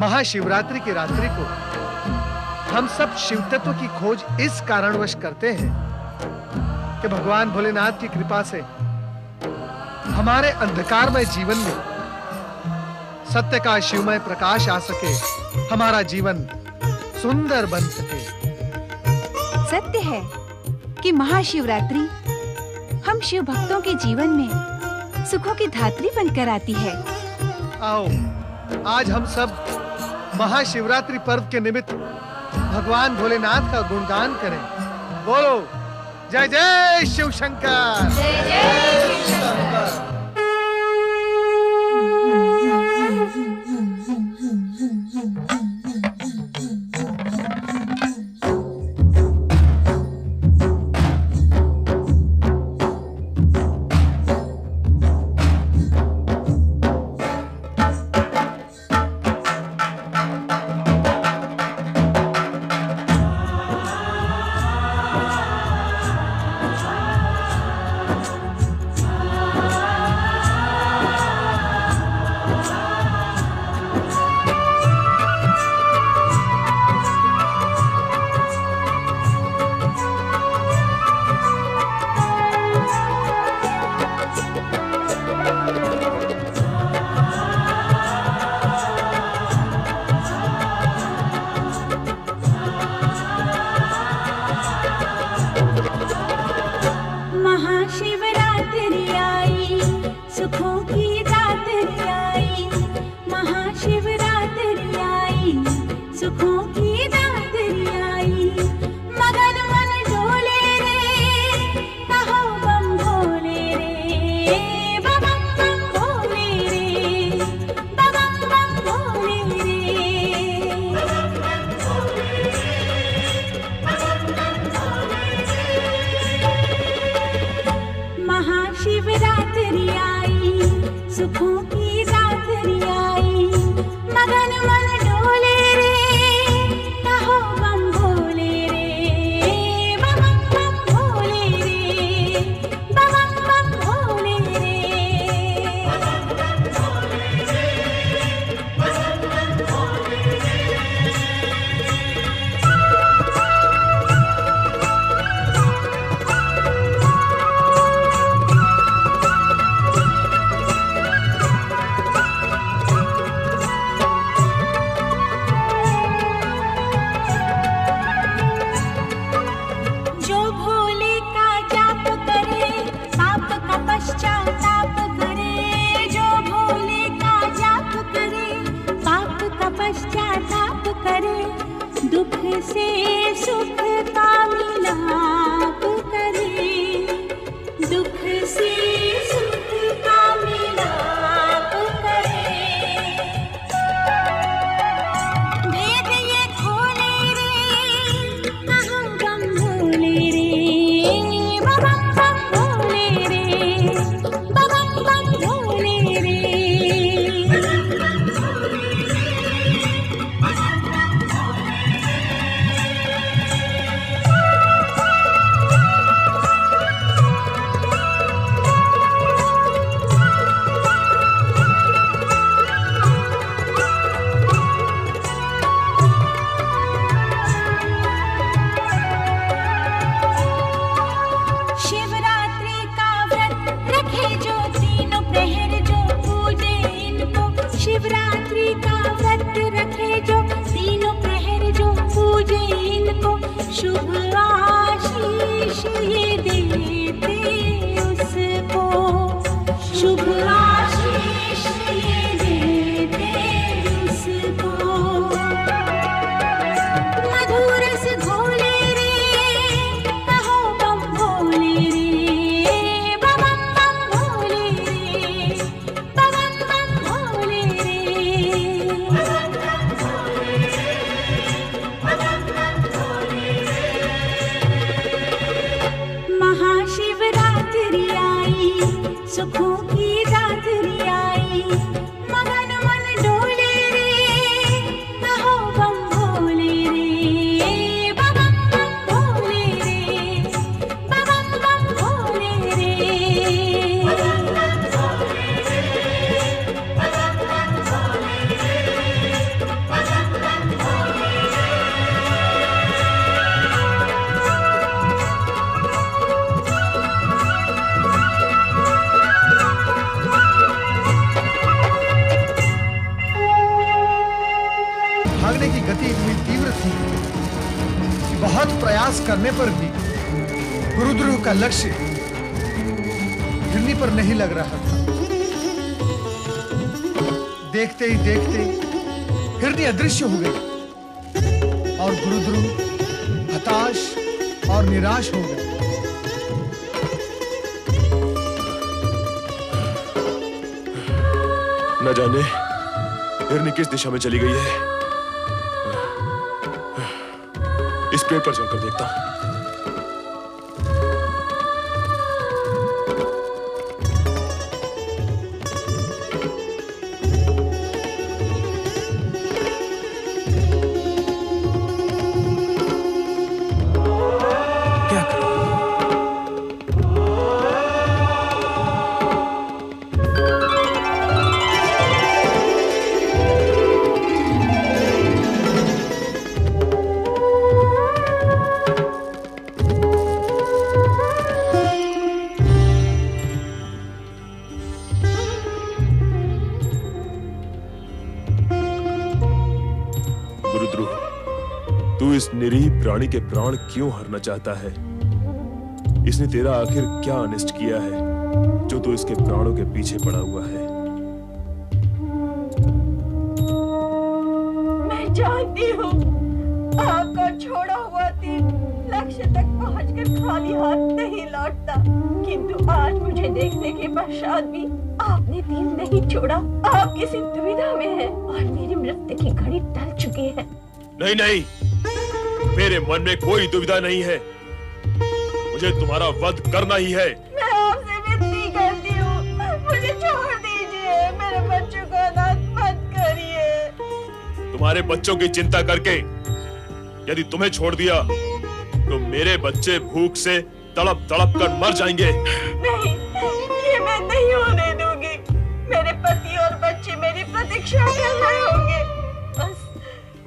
महाशिवरात्रि की रात्रि को हम सब शिव तत्व की खोज इस कारणवश करते हैं कि भगवान भोलेनाथ की कृपा से हमारे अंधकारमय जीवन में सत्य का शिवमय प्रकाश आ सके, हमारा जीवन सुंदर बन सके। सत्य है कि महाशिवरात्रि हम शिव भक्तों के जीवन में सुखों की धात्री बनकर आती है। आओ आज हम सब महाशिवरात्रि पर्व के निमित्त भगवान भोलेनाथ का गुणगान करें। बोलो जय जय शिव शंकर, जय जय शिव शंकर। भागने की गति इतनी तीव्र थी कि बहुत प्रयास करने पर भी गुरुद्रोह का लक्ष्य हिरनी पर नहीं लग रहा था। देखते ही देखते हिरनी अदृश्य हो गई और गुरुद्रोह हताश और निराश हो गए। न जाने हिरनी किस दिशा में चली गई है। इस पेड़ पर चलकर देखता हूं। क्या करूं? तू इस निरीह प्राणी के प्राण क्यों हरना चाहता है? इसने तेरा आखिर क्या अनिष्ट किया है जो तू इसके प्राणों के पीछे पड़ा हुआ है? मैं जानती हूँ आपका छोड़ा हुआ तीर लक्ष्य तक पहुंचकर खाली हाथ नहीं लौटता, किंतु आज मुझे देखने के पश्चात भी आपने तीर नहीं छोड़ा। आप किसी दुविधा में हैं और मेरी मृत्यु की घड़ी टल चुकी है। नहीं नहीं, मेरे मन में कोई दुविधा नहीं है। मुझे तुम्हारा वध करना ही है। मैं आपसे विनती करती हूँ, मुझे छोड़ दीजिए। मेरे बच्चों को अनाथ मत करिए। तुम्हारे बच्चों की चिंता करके यदि तुम्हें छोड़ दिया तो मेरे बच्चे भूख से तड़प तड़प कर मर जाएंगे। नहीं, ये मैं नहीं होने दूंगी। मेरे पति और बच्चे मेरी प्रतीक्षा कर रहे होंगे। बस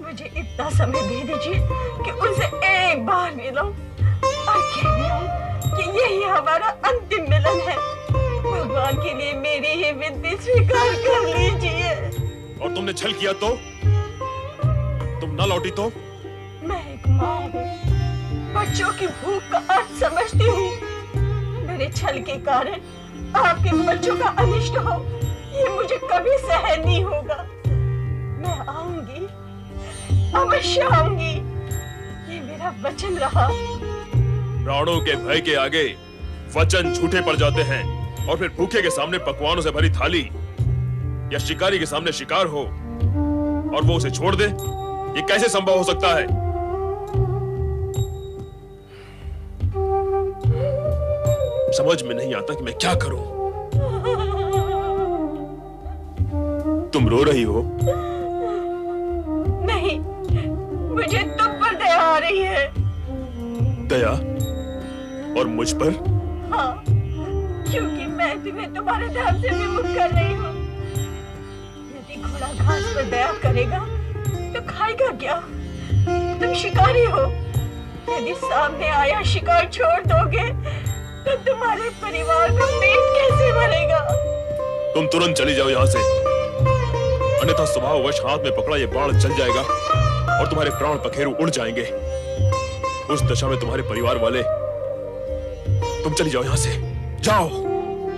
मुझे इतना समय दे दीजिए कि उनसे एक बार मिलो और कह दूं कि यही हमारा अंतिम मिलन है। भगवान के लिए मेरी ही विनती स्वीकार कर लीजिए। और तुमने छल किया तो? तुम न लौटी तो? मैं एक माँ हूँ, बच्चों की भूख का अर्थ समझती हूँ। मेरे छल के कारण आपके बच्चों का अनिष्ट हो, ये मुझे कभी सहन नहीं होगा। मैं आऊंगी, अवश्य आऊंगी, ये मेरा वचन रहा। प्राणों के भय के आगे वचन झूठे पड़ जाते हैं। और फिर भूखे के सामने पकवानों से भरी थाली या शिकारी के सामने शिकार हो और वो उसे छोड़ दे, ये कैसे संभव हो सकता है? समझ में नहीं आता कि मैं क्या करूं। तुम रो रही हो? नहीं, मुझे तुम पर दया आ रही है। दया? और मुझ पर? हाँ, क्योंकि मैं तुम्हें तुम्हारे धर्म से विमुख कर रही हूँ। यदि घोड़ा घास पर दया करेगा तो खाएगा क्या? तुम शिकारी हो, यदि सामने आया शिकार छोड़ दोगे तो तुम्हारे परिवार का पेट कैसे भरेगा? तुम तुरंत चली जाओ यहाँ से, अन्यथा स्वभाववश हाथ में पकड़ा ये बाण चल जाएगा और तुम्हारे प्राण पखेरु उड़ जाएंगे। उस दशा में तुम्हारे परिवार वाले, तुम चली जाओ यहाँ से, जाओ।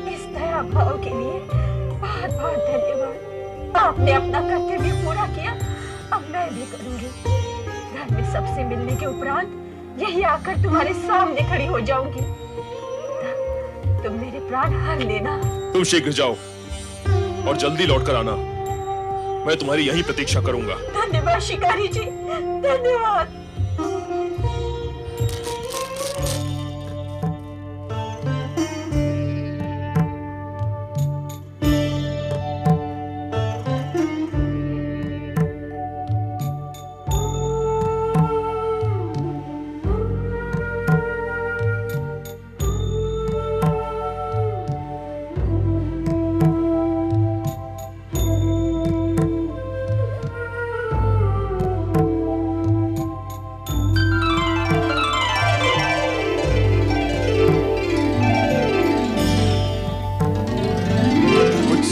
इस दया भाव के लिए बहुत बहुत धन्यवाद। आपने अपना कर्तव्य पूरा किया, अब मैं भी करूंगी। घर में सबसे मिलने के उपरांत यही आकर तुम्हारे सामने खड़ी हो जाऊंगी। तुम मेरे प्राण हर लेना। तुम शीघ्र जाओ और जल्दी लौटकर आना। मैं तुम्हारी यही प्रतीक्षा करूंगा। धन्यवाद शिकारी जी, धन्यवाद।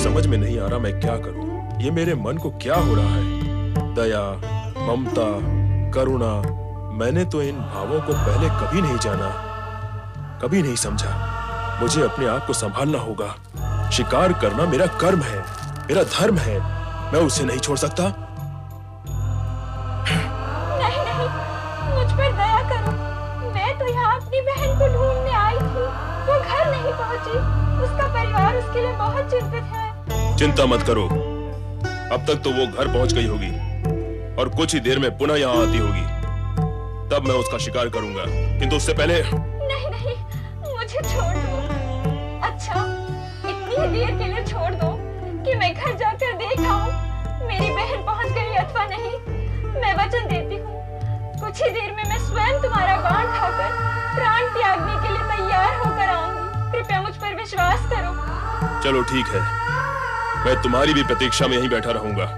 समझ में नहीं आ रहा मैं क्या करूं। ये मेरे मन को क्या हो रहा है? दया, ममता, करुणा, मैंने तो इन भावों को पहले कभी नहीं जाना, कभी नहीं समझा। मुझे अपने आप को संभालना होगा। शिकार करना मेरा कर्म है, मेरा धर्म है। मैं उसे नहीं छोड़ सकता। नहीं नहीं, मुझ पर दया करो। मैं तो यहाँ अपनी बहन को ढूंढने आई थी। वो घर नहीं पहुँची। उसका परिवार उसके लिए बहुत चिंतित है। चिंता मत करो, अब तक तो वो घर पहुंच गई होगी और कुछ ही देर में पुनः यहाँ आती होगी। तब मैं उसका शिकार करूंगा, किंतु उससे पहले। नहीं नहीं, मुझे छोड़ दो। अच्छा, इतनी ही देर के लिए छोड़ दो कि मैं घर जाकर देख आऊं मेरी बहन पहुंच गई अथवा नहीं। मैं वचन देती हूँ, कुछ ही देर में मैं स्वयं तुम्हारा बाण खाकर प्राण त्यागने के लिए तैयार होकर आऊंगी। कृपया मुझ पर विश्वास करो। चलो ठीक है, मैं तुम्हारी भी प्रतीक्षा में यहीं बैठा रहूंगा।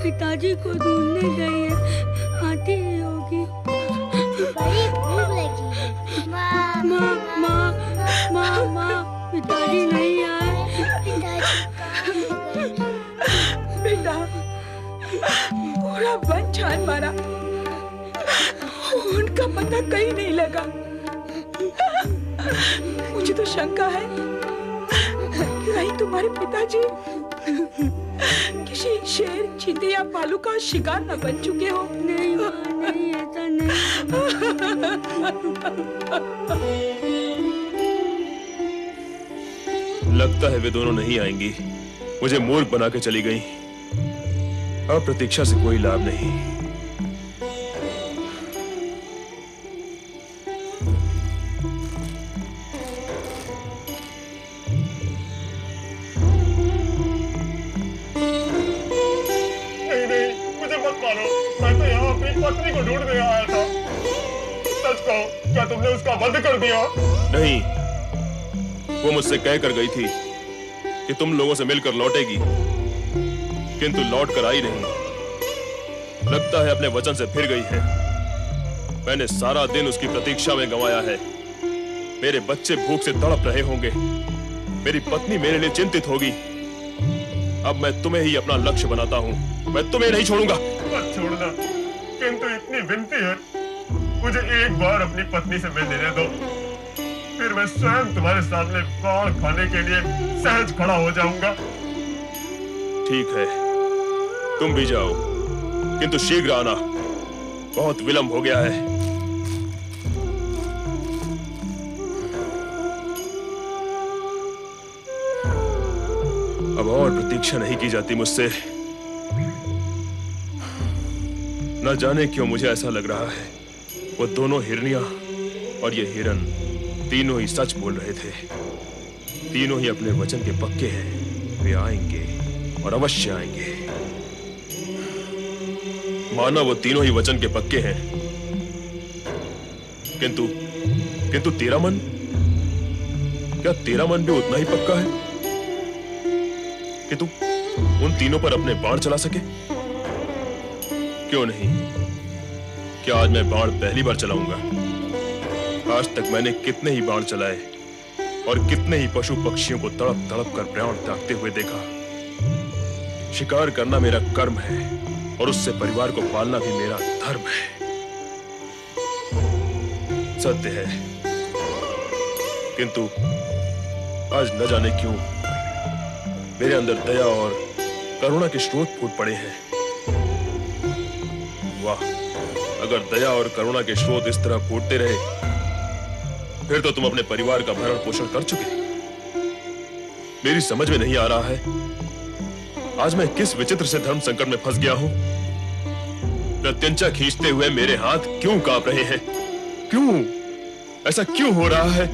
पिताजी को ढूंढने गई है, आती ही होगी। बड़ी भूख लगी है। माँ माँ माँ माँ माँ, पिताजी नहीं आए। बेटा, पूरा वन छान मारा, उनका पता कहीं नहीं लगा। मुझे तो शंका है कि कहीं तुम्हारे पिताजी किसी शेर, चीते या भालू का शिकार न बन चुके हो। नहीं माँ, नहीं, ऐसा नहीं। लगता है वे दोनों नहीं आएंगी। मुझे मूर्ख बना के चली गई। अब प्रतीक्षा से कोई लाभ नहीं। मैं तो यहाँ अपनी पत्नी को ढूंढने आया था। सच कहो, क्या तुमने उसका वध कर दिया? नहीं, वो मुझसे कह कर गई थी कि तुम लोगों से मिलकर लौटेगी, किंतु लौट कर आई नहीं। लगता है अपने वचन से फिर गई है। मैंने सारा दिन उसकी प्रतीक्षा में गंवाया है। मेरे बच्चे भूख से तड़प रहे होंगे, मेरी पत्नी मेरे लिए चिंतित होगी। अब मैं तुम्हें ही अपना लक्ष्य बनाता हूँ। मैं तुम्हें नहीं छोड़ूंगा। मत छोड़ना, किंतु इतनी विनती है, मुझे एक बार अपनी पत्नी से मिलने दे दो, फिर मैं स्वयं तुम्हारे सामने बाण खाने के लिए सहज खड़ा हो जाऊंगा। ठीक है, तुम भी जाओ, किंतु शीघ्र आना, बहुत विलंब हो गया है। अब और प्रतीक्षा नहीं की जाती मुझसे। न जाने क्यों मुझे ऐसा लग रहा है वो दोनों हिरनियां और ये हिरन तीनों ही सच बोल रहे थे। तीनों ही अपने वचन के पक्के हैं। वे आएंगे और अवश्य आएंगे। माना वो तीनों ही वचन के पक्के हैं, किंतु तेरा मन, क्या तेरा मन भी उतना ही पक्का है कि तू उन तीनों पर अपने बाण चला सके? क्यों नहीं? क्या आज मैं बाण पहली बार चलाऊंगा? आज तक मैंने कितने ही बाण चलाए और कितने ही पशु पक्षियों को तड़प तड़प कर प्राण त्यागते हुए देखा। शिकार करना मेरा कर्म है और उससे परिवार को पालना भी मेरा धर्म है। सत्य है, किंतु आज न जाने क्यों मेरे अंदर दया और करुणा के स्रोत फूट पड़े हैं। वाह, अगर दया और करुणा के स्रोत इस तरह फूटते रहे, फिर तो तुम अपने परिवार का भरण पोषण कर चुके। मेरी समझ में नहीं आ रहा है आज मैं किस विचित्र से धर्म संकट में फंस गया हूं। प्रत्यंचा खींचते हुए मेरे हाथ क्यों कांप रहे हैं? क्यों? ऐसा क्यों हो रहा है?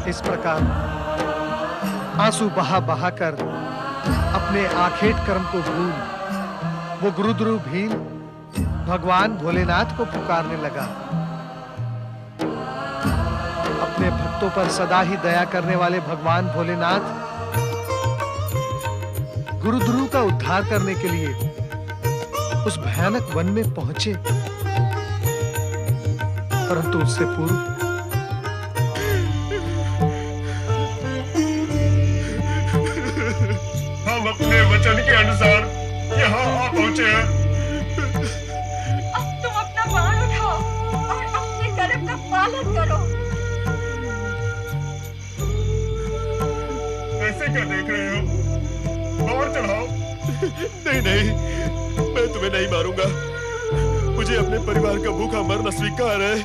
इस प्रकार आंसू बहा बहा कर अपने आखेट कर्म को भूल वो गुरुद्रु भील भगवान भोलेनाथ को पुकारने लगा। अपने भक्तों पर सदा ही दया करने वाले भगवान भोलेनाथ गुरुद्रु का उद्धार करने के लिए उस भयानक वन में पहुंचे, परंतु उससे पूर्व हम अपने वचन के अनुसार यहाँ आ पहुंचे हैं। अब तुम अपना बाण उठाओ और अपने कर्म का पालन करो। ऐसे क्या देख रहे हो? बाण चढ़ाओ। नहीं नहीं, मैं तुम्हें नहीं मारूंगा। मुझे अपने परिवार का भूखा मरना स्वीकार है,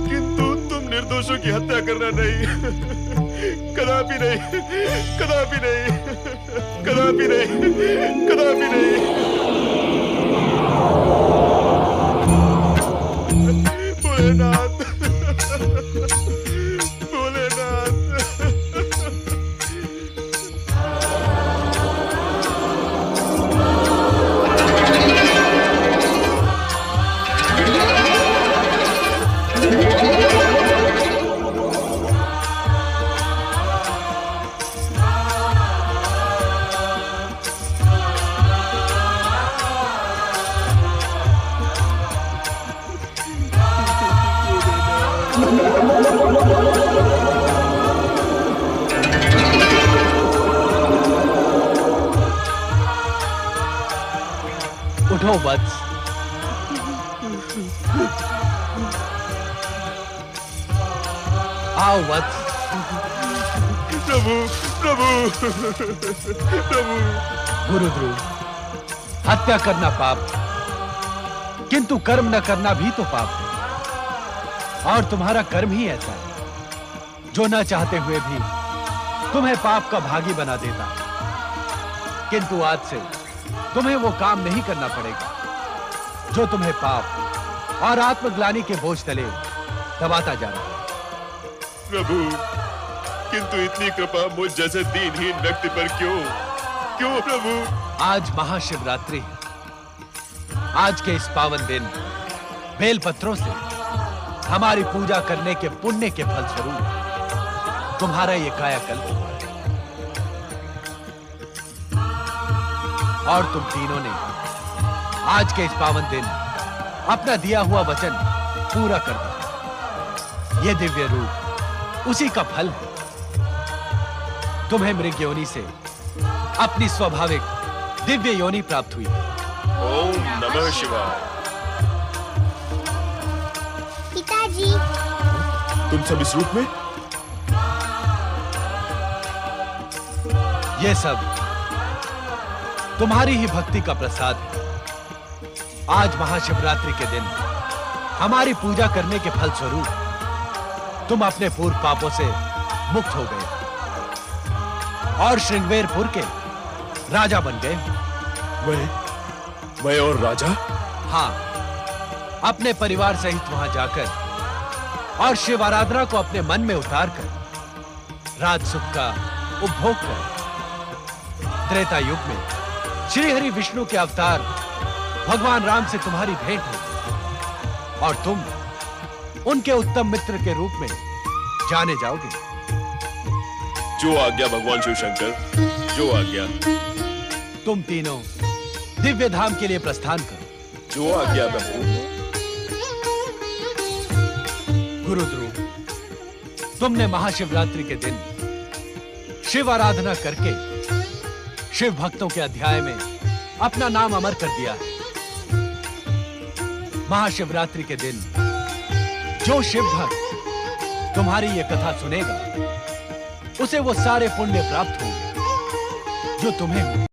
किंतु तुम निर्दोषों की हत्या करना नहीं। कदापि नहीं, कदापि नहीं, कदापि नहीं, कदापि नहीं। भोलेनाथ, भोलेनाथ। उठो वत्स, आओ वत्स। प्रभु, प्रभु, प्रभु। गुरुद्रु, हत्या करना पाप, किंतु कर्म न करना भी तो पाप है। और तुम्हारा कर्म ही ऐसा है जो न चाहते हुए भी तुम्हें पाप का भागी बना देता। किंतु आज से तुम्हें वो काम नहीं करना पड़ेगा जो तुम्हें पाप और आत्मग्लानि के बोझ तले दबाता जा रहा है। प्रभु, किंतु इतनी कृपा मुझ जैसे दीनहीन व्यक्ति पर क्यों? क्यों प्रभु? आज महाशिवरात्रि है। आज के इस पावन दिन बेलपत्रों से हमारी पूजा करने के पुण्य के फल स्वरूप तुम्हारा ये कायाकल्प हुआ है। और तुम तीनों ने आज के इस पावन दिन अपना दिया हुआ वचन पूरा कर दिया। ये दिव्य रूप उसी का फल है। तुम्हें मृग योनि से अपनी स्वाभाविक दिव्य योनि प्राप्त हुई। ओम नमः शिवाय। पिताजी, तुम सब इस रूप में? ये सब तुम्हारी ही भक्ति का प्रसाद है। आज महाशिवरात्रि के दिन हमारी पूजा करने के फल स्वरूप तुम अपने पूर्व पापों से मुक्त हो गए और श्रृंगवेरपुर के राजा बन गए। मैं और राजा? हाँ, अपने परिवार सहित वहां जाकर और शिव आराधना को अपने मन में उतार कर राज सुख का उपभोग कर त्रेता युग में श्री हरि विष्णु के अवतार भगवान राम से तुम्हारी भेंट हो और तुम उनके उत्तम मित्र के रूप में जाने जाओगे। जो आज्ञा भगवान शिव शंकर, जो आज्ञा। तुम तीनों दिव्य धाम के लिए प्रस्थान करो। जो आज्ञा प्रभु। गुरुद्रोह, तुमने महाशिवरात्रि के दिन शिव आराधना करके शिव भक्तों के अध्याय में अपना नाम अमर कर दिया है। महाशिवरात्रि के दिन जो शिव भक्त तुम्हारी ये कथा सुनेगा, उसे वो सारे पुण्य प्राप्त होंगे जो तुम्हें होंगे।